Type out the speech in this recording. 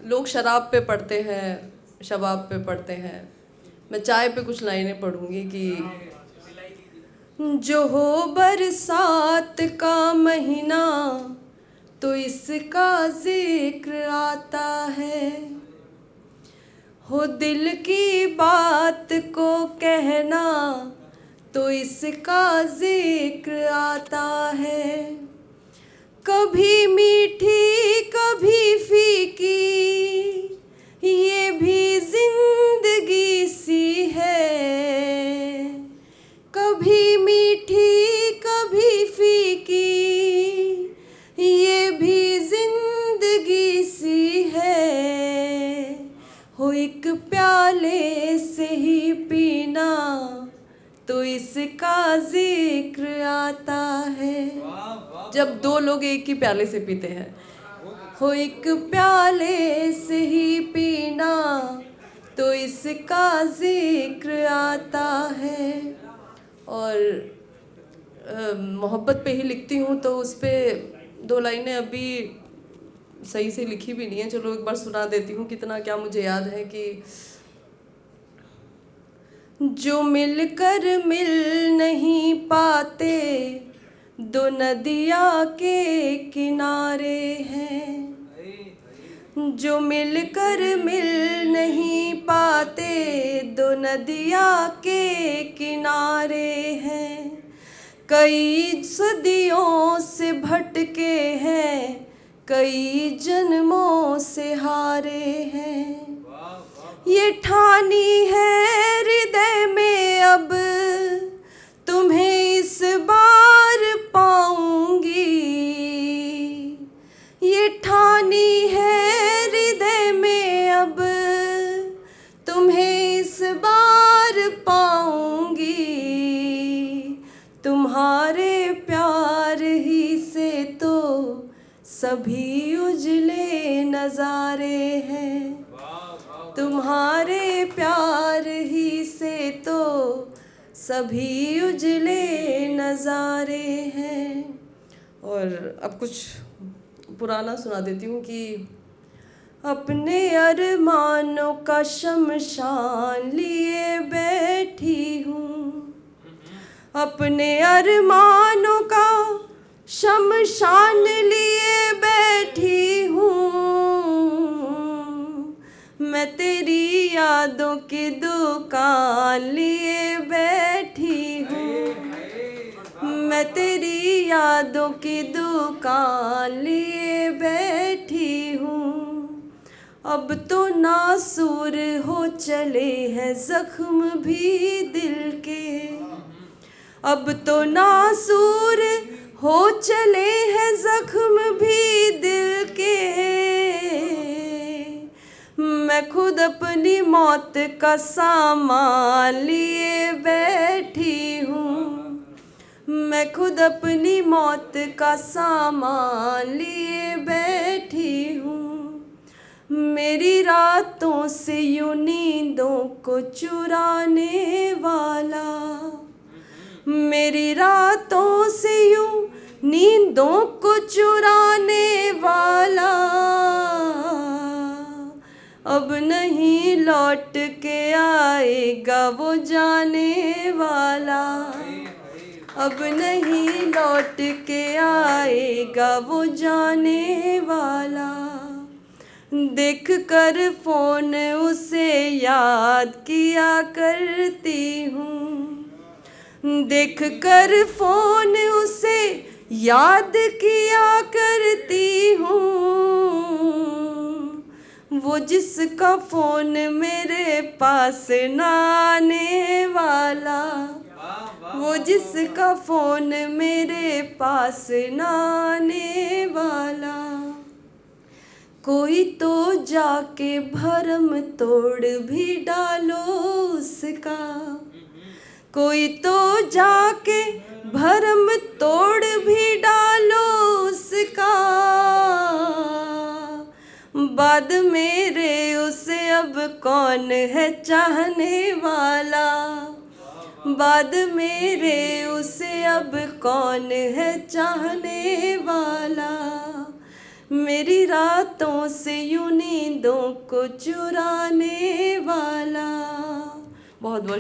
लोग शराब पे पढ़ते हैं, शबाब पे पढ़ते हैं, मैं चाय पे कुछ लाइनें पढ़ूंगी कि जो हो बरसात का महीना तो इसका जिक्र आता है, हो दिल की बात को कहना तो इसका जिक्र आता है। कभी मीठी कभी फीकी ये भी जिंदगी सी है, कभी मीठी कभी फीकी ये भी जिंदगी सी है, हो एक प्याले से ही पीना तो इसका जिक्र आता है। जब दो लोग एक ही प्याले से पीते हैं, हो एक प्याले से ही पीना तो इसका जिक्र आता है। और मोहब्बत पे ही लिखती हूँ तो उस पर 2 लाइनें अभी सही से लिखी भी नहीं है, चलो एक बार सुना देती हूँ कितना क्या मुझे याद है कि जो मिलकर मिल नहीं पाते दो नदिया के किनारे हैं, जो मिलकर मिल नहीं पाते दो नदिया के किनारे हैं, कई सदियों से भटके हैं, कई जन्मों से हारे हैं। ये ठानी है हृदय में अब तुम्हें इस बार पाऊंगी, ये ठानी है हृदय में अब तुम्हें इस बार पाऊंगी, तुम्हारे प्यार ही से तो सभी उजले नजारे हैं, तुम्हारे प्यार ही से तो सभी उजले नज़ारे हैं। और अब कुछ पुराना सुना देती हूँ कि अपने अरमानों का शमशान लिए बैठी हूँ, अपने अरमानों का शमशान लिए बैठी हूँ, मैं तेरी यादों की दुकान लिए बैठी हूँ, मैं तेरी यादों की दुकान लिए बैठी हूँ। अब तो नासूर हो चले हैं जख्म भी दिल के, अब तो नासूर हो चले हैं जख्म भी दिल के, मैं खुद अपनी मौत का सामान लिए बैठी हूँ, मैं खुद अपनी मौत का सामान लिए बैठी हूँ। मेरी रातों से यूं नींदों को चुराने वाला, मेरी रातों से यूं नींदों को चुराने वाला, अब नहीं लौट के आएगा वो जाने वाला, अब नहीं लौट के आएगा वो जाने वाला। देख कर फोन उसे याद किया करती हूँ, देख कर फोन उसे याद किया करती हूँ, वो जिसका फोन मेरे पास ना आने वाला, वो जिसका फोन मेरे पास ना आने वाला। कोई तो जाके भरम तोड़ भी डालो उसका, कोई तो जाके भरम तोड़ भी डालो उसका, बाद मेरे उसे अब कौन है चाहने वाला, बाद मेरे उसे अब कौन है चाहने वाला। मेरी रातों से यूं नींद नींदों को चुराने वाला। बहुत बहुत